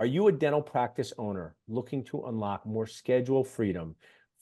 Are you a dental practice owner looking to unlock more schedule freedom,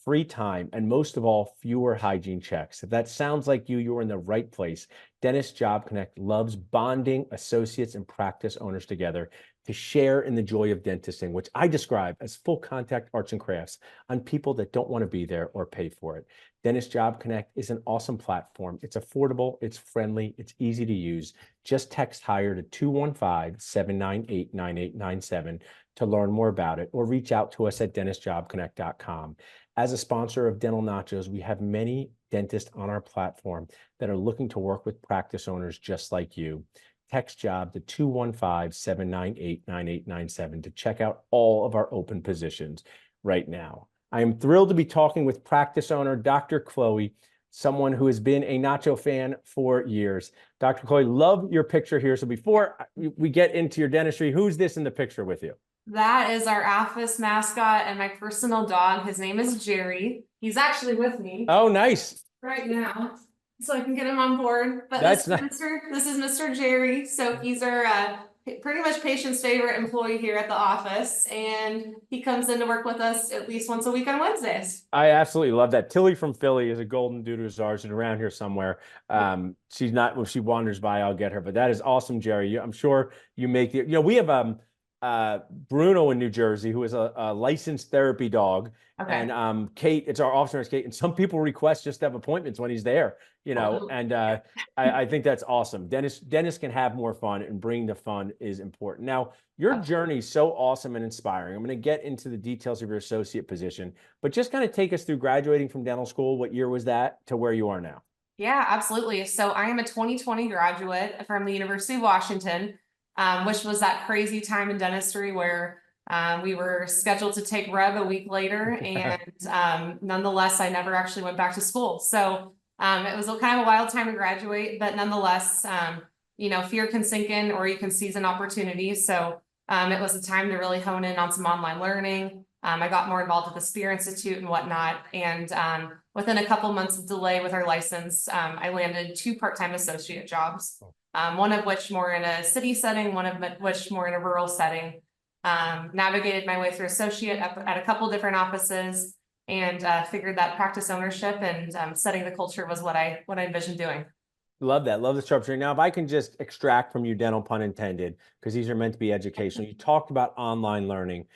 free time, and most of all, fewer hygiene checks? If that sounds like you're in the right place. Dentist Job Connect loves bonding associates and practice owners together to share in the joy of dentisting, which I describe as full contact arts and crafts on people that don't want to be there or pay for it. Dentist Job Connect is an awesome platform. It's affordable, it's friendly, it's easy to use. Just text HIRE to 215-798-9897 to learn more about it, or reach out to us at dentistjobconnect.com. As a sponsor of Dental Nachos, we have many dentists on our platform that are looking to work with practice owners just like you. Text job to 215-798-9897 to check out all of our open positions right now. I am thrilled to be talking with practice owner Dr. Chloe, someone who has been a Nacho fan for years. Dr. Chloe, love your picture here. So before we get into your dentistry, who's this in the picture with you? That is our office mascot and my personal dog. His name is Jerry. He's actually with me Oh, nice. right now, so I can get him on board. But That's this is Mr. Jerry. So he's our pretty much patient's favorite employee here at the office, and he comes in to work with us at least once a week on Wednesdays. I absolutely love that. Tilly from Philly is a golden doodle of ours and around here somewhere. She's not, if she wanders by, I'll get her. But that is awesome, Jerry. I'm sure you make the, we have Bruno in New Jersey, who is a licensed therapy dog. Okay. And Kate, it's our officer, Kate, and some people request just to have appointments when he's there, and I think that's awesome. Dentists can have more fun, and bringing the fun is important. Now, your journey is so awesome and inspiring. I'm going to get into the details of your associate position, but just kind of take us through graduating from dental school. What year was that to where you are now? Yeah, absolutely. So I am a 2020 graduate from the University of Washington, which was that crazy time in dentistry where we were scheduled to take rev a week later, and nonetheless, I never actually went back to school. So it was kind of a wild time to graduate, but nonetheless, fear can sink in, or you can seize an opportunity. So it was a time to really hone in on some online learning. I got more involved with the Spear Institute and whatnot, and within a couple months of delay with our license, I landed 2 part-time associate jobs. One of which more in a city setting, one of which more in a rural setting. Navigated my way through associate at a couple different offices, and figured that practice ownership and setting the culture was what I envisioned doing. Love that. Love the structure. Now, if I can just extract from you, dental pun intended, because these are meant to be educational. You talked about online learning.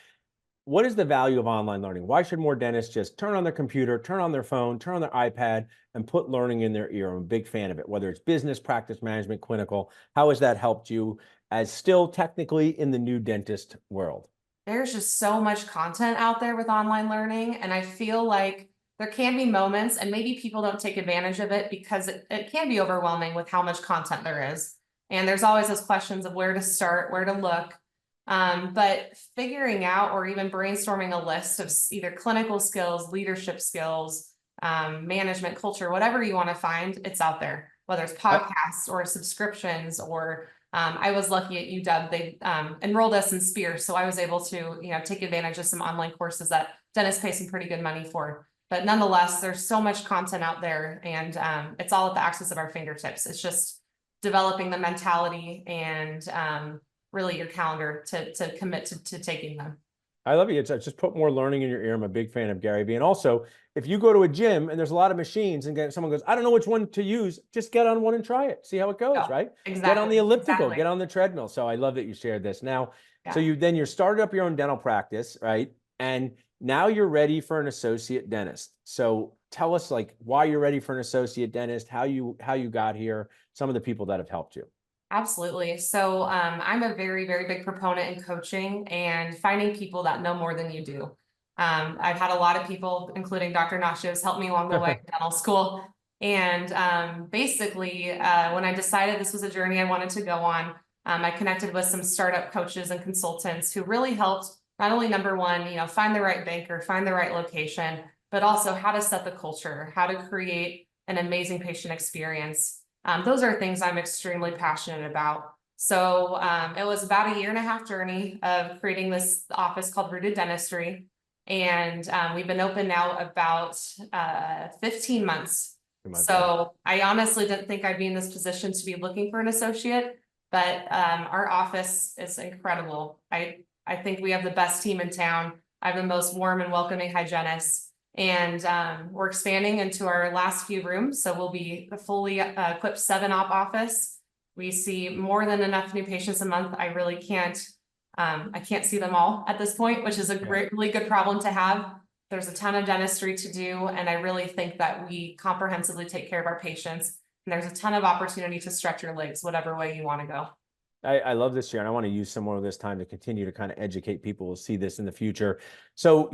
What is the value of online learning? Why should more dentists just turn on their computer, turn on their phone, turn on their iPad, and put learning in their ear? I'm a big fan of it, whether it's business, practice management, clinical. How has that helped you as still technically in the new dentist world? There's just so much content out there with online learning, and I feel like there can be moments, and maybe people don't take advantage of it because it can be overwhelming with how much content there is. And there's always those questions of where to start, where to look. But figuring out or even brainstorming a list of either clinical skills, leadership skills, management, culture, whatever you want to find, it's out there, whether it's podcasts or subscriptions, or I was lucky at UW. They enrolled us in Spear, so I was able to take advantage of some online courses that dentists pay some pretty good money for. But nonetheless, there's so much content out there, and it's all at the access of our fingertips. It's just developing the mentality and really your calendar to commit to taking them. I love you. It's just put more learning in your ear. I'm a big fan of Gary Vee. And also, if you go to a gym and there's a lot of machines and someone goes, I don't know which one to use, just get on one and try it. See how it goes, right? Exactly. Get on the elliptical, get on the treadmill. So I love that you shared this. Now, so you're started up your own dental practice, right? And now you're ready for an associate dentist. So tell us why you're ready for an associate dentist, how you got here, some of the people that have helped you. Absolutely. So I'm a very, very big proponent in coaching and finding people that know more than you do. I've had a lot of people, including Dr. Nachos, help me along the way in dental school. And basically, when I decided this was a journey I wanted to go on, I connected with some startup coaches and consultants who really helped not only, number one, find the right banker, find the right location, but also how to set the culture, how to create an amazing patient experience. Those are things I'm extremely passionate about. So it was about a 1.5-year journey of creating this office called Rooted Dentistry. And we've been open now about 15 months. So I honestly didn't think I'd be in this position to be looking for an associate, but our office is incredible. I think we have the best team in town. I have the most warm and welcoming hygienists. And we're expanding into our last few rooms. So we'll be a fully equipped 7-op office. We see more than enough new patients a month. I really can't, I can't see them all at this point, which is a great, really good problem to have. There's a ton of dentistry to do. And I really think that we comprehensively take care of our patients. And there's a ton of opportunity to stretch your legs, whatever way you want to go. I love this, Sharon. I want to use some more of this time to continue to kind of educate people. We'll see this in the future. So,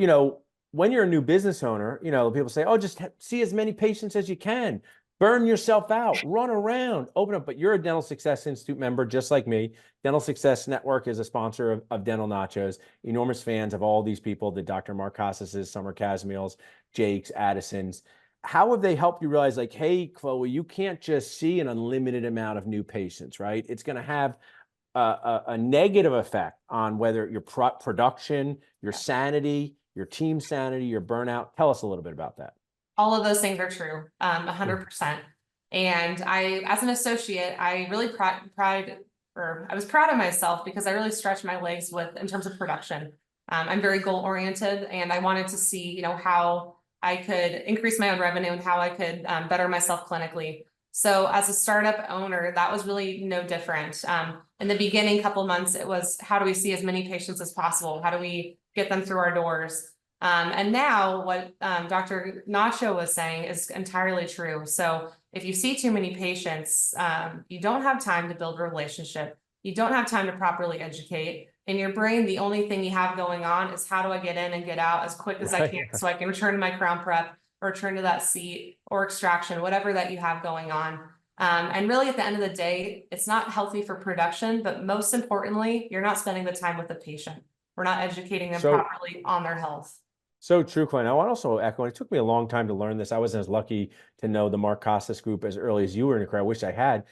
when you're a new business owner, people say, oh, just see as many patients as you can, burn yourself out, run around, open up. But you're a Dental Success Institute member, just like me. Dental Success Network is a sponsor of Dental Nachos, enormous fans of all these people, the Dr. Mark Casas's, Summer Casmeel's, Jake's, Addison's. How have they helped you realize, like, hey, Chloe, you can't just see an unlimited amount of new patients, right? It's going to have a negative effect on whether your production, your sanity, your team sanity, your burnout. Tell us a little bit about that. All of those things are true, 100%. And as an associate, I really I was proud of myself because I really stretched my legs in terms of production. I'm very goal oriented, and I wanted to see, how I could increase my own revenue and how I could better myself clinically. So as a startup owner, that was really no different. In the beginning couple months, it was, how do we see as many patients as possible? How do we get them through our doors? And now what Dr. Nacho was saying is entirely true. So if you see too many patients, you don't have time to build a relationship. You don't have time to properly educate. In your brain, the only thing you have going on is, how do I get in and get out as quick as I can so I can return to my crown prep or return to that seat or extraction, whatever that you have going on. And really at the end of the day, it's not healthy for production, but most importantly, you're not spending the time with the patient. We're not educating them properly on their health. So true, Clint. I want to also echo, it took me a long time to learn this. I wasn't as lucky to know the Mark Casas group as early as you were in the career. I wish I had.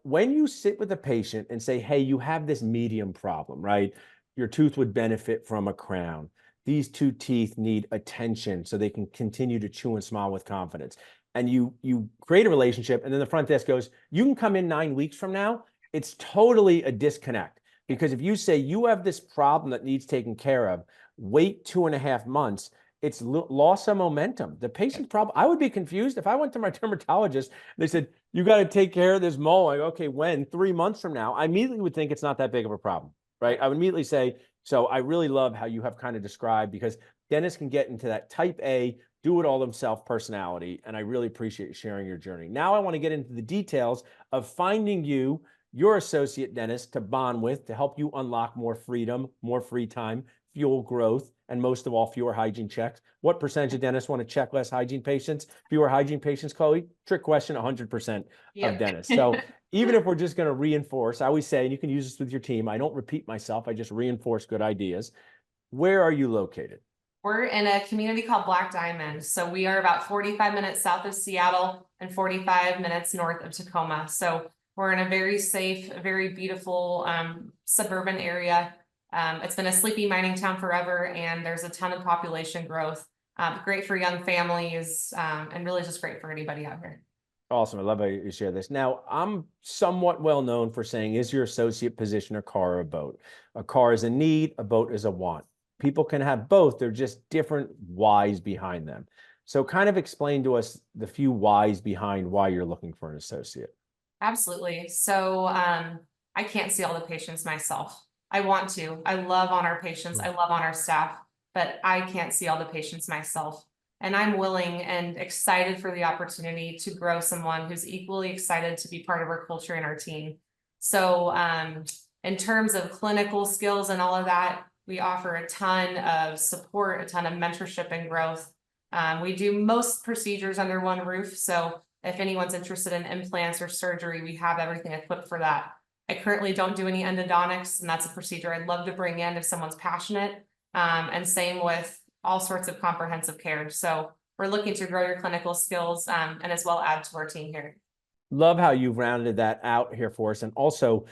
When you sit with a patient and say, hey, you have this medium problem, right? Your tooth would benefit from a crown. These 2 teeth need attention so they can continue to chew and smile with confidence. And you create a relationship, and then the front desk goes, you can come in 9 weeks from now. It's totally a disconnect. Because if you say you have this problem that needs taken care of, wait 2.5 months, it's loss of momentum. The patient's problem, I would be confused if I went to my dermatologist and they said, you got to take care of this mole. Like, okay, when? 3 months from now, I immediately would think it's not that big of a problem, right? I would immediately say, so I really love how you have kind of described, because dentists can get into that type A, do it all themselves personality. And I really appreciate sharing your journey. Now I want to get into the details of finding you, your associate dentist to bond with, to help you unlock more freedom, more free time, fuel growth, and most of all, fewer hygiene checks. What percentage of dentists want to check less hygiene patients? Fewer hygiene patients, Chloe? Trick question, 100% of dentists. So even if we're just going to reinforce, I always say, and you can use this with your team, I don't repeat myself, I just reinforce good ideas. Where are you located? We're in a community called Black Diamond. So we are about 45 minutes south of Seattle and 45 minutes north of Tacoma. So we're in a very safe, very beautiful suburban area. It's been a sleepy mining town forever, and there's a ton of population growth. Great for young families, and really just great for anybody out here. Awesome. I love how you share this. Now, I'm somewhat well known for saying, is your associate position a car or a boat? A car is a need, a boat is a want. People can have both. They're just different whys behind them. So kind of explain to us the few whys behind why you're looking for an associate. Absolutely. So I can't see all the patients myself. I want to. I love on our patients. I love on our staff, but I can't see all the patients myself. And I'm willing and excited for the opportunity to grow someone who's equally excited to be part of our culture and our team. So in terms of clinical skills and all of that, we offer a ton of support, a ton of mentorship and growth. We do most procedures under one roof. So if anyone's interested in implants or surgery, we have everything equipped for that. I currently don't do any endodontics, and that's a procedure I'd love to bring in if someone's passionate. And same with all sorts of comprehensive care. So we're looking to grow your clinical skills and as well add to our team here. Love how you've rounded that out here for us. And also,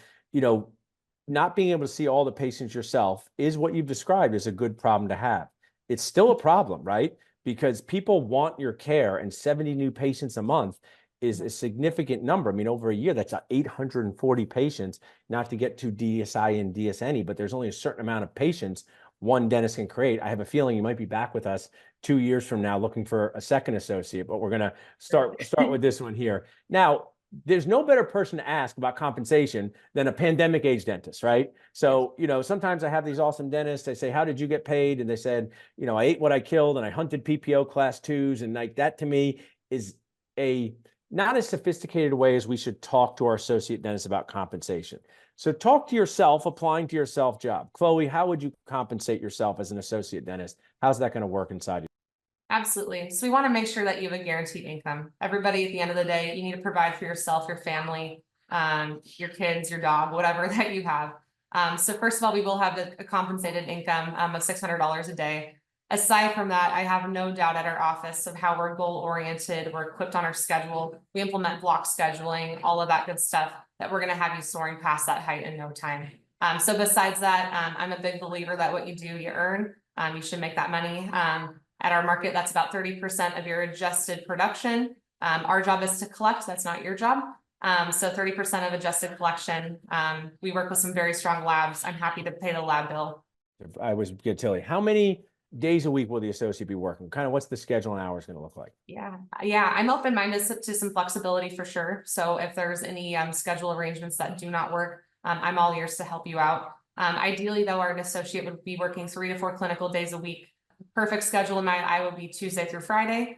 not being able to see all the patients yourself is what you've described as a good problem to have. It's still a problem, right? Because people want your care, and 70 new patients a month is a significant number. I mean, over a year, that's 840 patients, not to get to DSI and DSNE, but there's only a certain amount of patients one dentist can create. I have a feeling you might be back with us 2 years from now looking for a second associate, but we're going to start with this one here. Now, there's no better person to ask about compensation than a pandemic age dentist, right? So, sometimes I have these awesome dentists, they say, how did you get paid? And they said, I ate what I killed and I hunted PPO class 2s. And like that to me is a not as sophisticated way as we should talk to our associate dentists about compensation. So talk to yourself, applying to yourself job. Chloe, how would you compensate yourself as an associate dentist? How's that going to work inside you? Absolutely. So we want to make sure that you have a guaranteed income. Everybody at the end of the day, you need to provide for yourself, your family, your kids, your dog, whatever that you have. So first of all, we will have a compensated income of $600 a day. Aside from that, I have no doubt at our office of how we're goal oriented, we're equipped on our schedule, we implement block scheduling, all of that good stuff, that we're going to have you soaring past that height in no time. So besides that, I'm a big believer that what you do, you earn. You should make that money. At our market, that's about 30% of your adjusted production. Our job is to collect, that's not your job. So 30% of adjusted collection. We work with some very strong labs. I'm happy to pay the lab bill. I was going to tell you, how many days a week will the associate be working? Kind of what's the schedule and hours going to look like? Yeah, I'm open-minded to some flexibility for sure. So if there's any schedule arrangements that do not work, I'm all ears to help you out. Ideally, though, our associate would be working 3 to 4 clinical days a week. Perfect schedule in my eye would be Tuesday through Friday.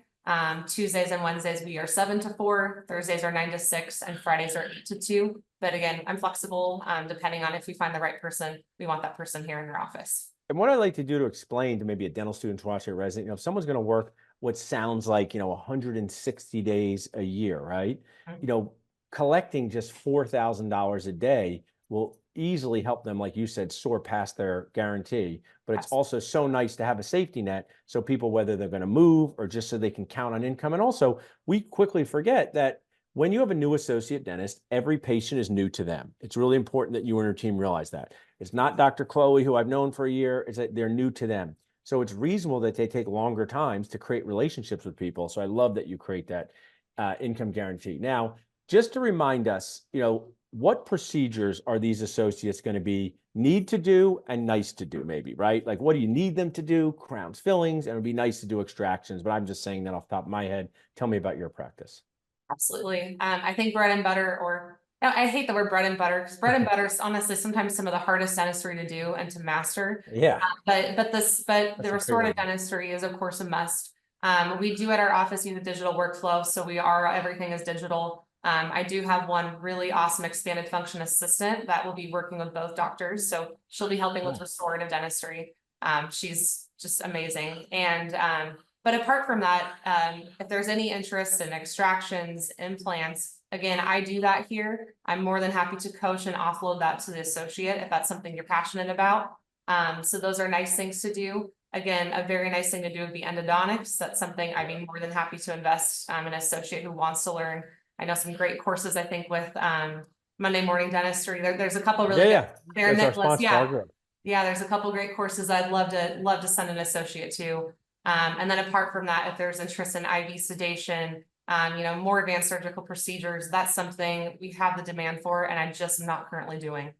Tuesdays and Wednesdays we are 7 to 4, Thursdays are 9 to 6, and Fridays are 8 to 2. But again, I'm flexible depending on if we find the right person. We want that person here in our office. And what I like to do to explain to maybe a dental student watching a resident, if someone's going to work what sounds like 160 days a year, right? Mm-hmm. Collecting just $4,000 a day will easily help them, like you said, soar past their guarantee. But it's also so nice to have a safety net so people, whether they're going to move or just so they can count on income. And also, we quickly forget that when you have a new associate dentist, every patient is new to them. It's really important that you and your team realize that. It's not Dr. Chloe, who I've known for a year, it's that they're new to them. So it's reasonable that they take longer times to create relationships with people. So I love that you create that income guarantee. Now, just to remind us, what procedures are these associates going to need to do and nice to do, maybe, right? Like, what do you need them to do? Crowns, fillings, and it'd be nice to do extractions, but I'm just saying that off the top of my head. Tell me about your practice. Absolutely. I think bread and butter, or no, I hate the word bread and butter, because bread and butter is honestly sometimes some of the hardest dentistry to do and to master. Yeah. But the restorative dentistry is of course a must. We do at our office use a digital workflow, so everything is digital. I do have one really awesome expanded function assistant that will be working with both doctors. So she'll be helping with restorative dentistry. She's just amazing. But apart from that, if there's any interest in extractions, implants, again, I do that here. I'm more than happy to coach and offload that to the associate if that's something you're passionate about. So those are nice things to do. Again, a very nice thing to do would be endodontics. That's something I'd be more than happy to invest in an associate who wants to learn. I know some great courses, I think, with Monday Morning Dentistry. There's a couple really good. They're Nicholas. Yeah, there's a couple great courses I'd love to send an associate to. And then apart from that, if there's interest in IV sedation, more advanced surgical procedures, that's something we have the demand for, and I'm just not currently doing.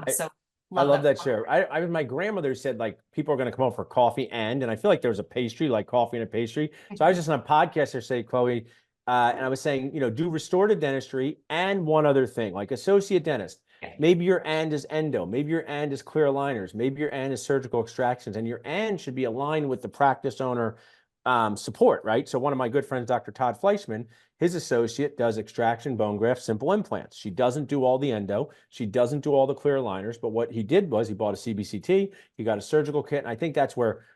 So I love that share. My grandmother said, like, people are going to come over for coffee and I feel like there was a pastry, like coffee and a pastry. So I was just on a podcast there say, Chloe, and I was saying, do restorative dentistry and one other thing, like associate dentist. Maybe your and is endo, maybe your and is clear aligners, maybe your and is surgical extractions, and your and should be aligned with the practice owner support, right? So one of my good friends, Dr. Todd Fleischman, his associate does extraction, bone graft, simple implants. She doesn't do all the endo. She doesn't do all the clear aligners, but what he did was he bought a CBCT, he got a surgical kit, and I think that's where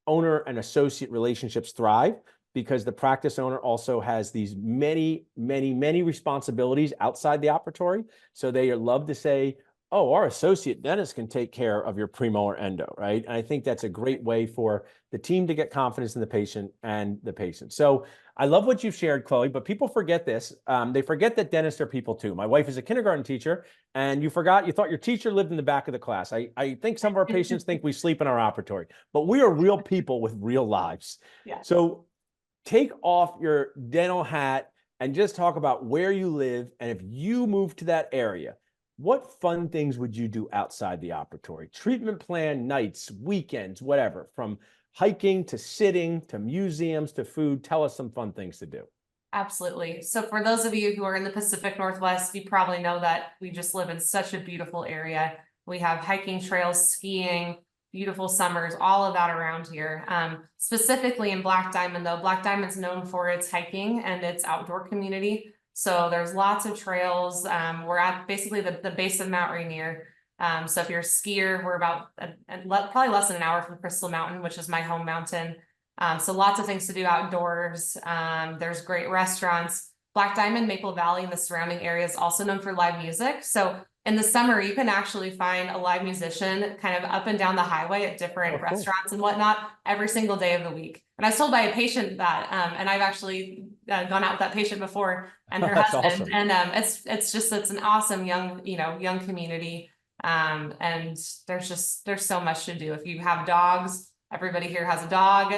owner and associate relationships thrive, because the practice owner also has these many, many, many responsibilities outside the operatory. So they love to say, oh, our associate dentist can take care of your premolar endo, right? And I think that's a great way for the team to get confidence in the patient and the patient. So I love what you've shared, Chloe, but people forget this. They forget that dentists are people too. My wife is a kindergarten teacher, and you thought your teacher lived in the back of the class. I think some of our patients think we sleep in our operatory, but we are real people with real lives. Yeah. So take off your dental hat, and just talk about where you live. And if you move to that area, what fun things would you do outside the operatory? Treatment plan, nights, weekends, whatever, from hiking to sitting to museums to food. Tell us some fun things to do. Absolutely. So for those of you who are in the Pacific Northwest, you probably know that we just live in such a beautiful area. We have hiking trails, skiing, beautiful summers, all of that around here. Specifically in Black Diamond, though, Black Diamond's known for its hiking and its outdoor community. So there's lots of trails. We're at basically the base of Mount Rainier. So if you're a skier, we're about probably less than an hour from Crystal Mountain, which is my home mountain. So lots of things to do outdoors. There's great restaurants. Black Diamond, Maple Valley, and the surrounding area is also known for live music. So in the summer, you can actually find a live musician kind of up and down the highway at different Oh, cool. restaurants and whatnot every single day of the week. And I was told by a patient that, and I've actually gone out with that patient before and her That's husband, awesome. and it's an awesome young community. And there's so much to do. If you have dogs, everybody here has a dog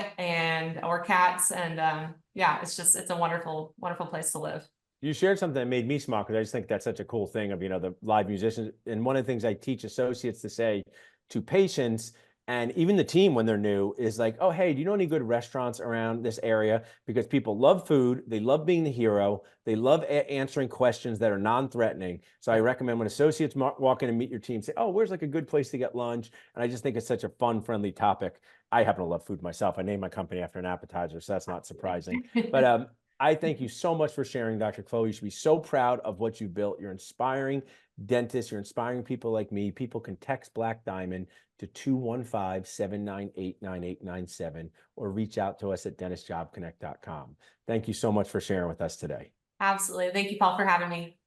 or cats, and yeah, it's a wonderful place to live. You shared something that made me smile because I just think that's such a cool thing of, the live musicians. And one of the things I teach associates to say to patients and even the team when they're new is like, oh, hey, do you know any good restaurants around this area? Because people love food. They love being the hero. They love answering questions that are non-threatening. So I recommend when associates walk in and meet your team, say, oh, where's like a good place to get lunch? And I just think it's such a fun, friendly topic. I happen to love food myself. I named my company after an appetizer, so that's not surprising. But I thank you so much for sharing, Dr. Chloe. You should be so proud of what you built. You're inspiring dentists. You're inspiring people like me. People can text Black Diamond to 215-798-9897 or reach out to us at dentistjobconnect.com. Thank you so much for sharing with us today. Absolutely. Thank you, Paul, for having me.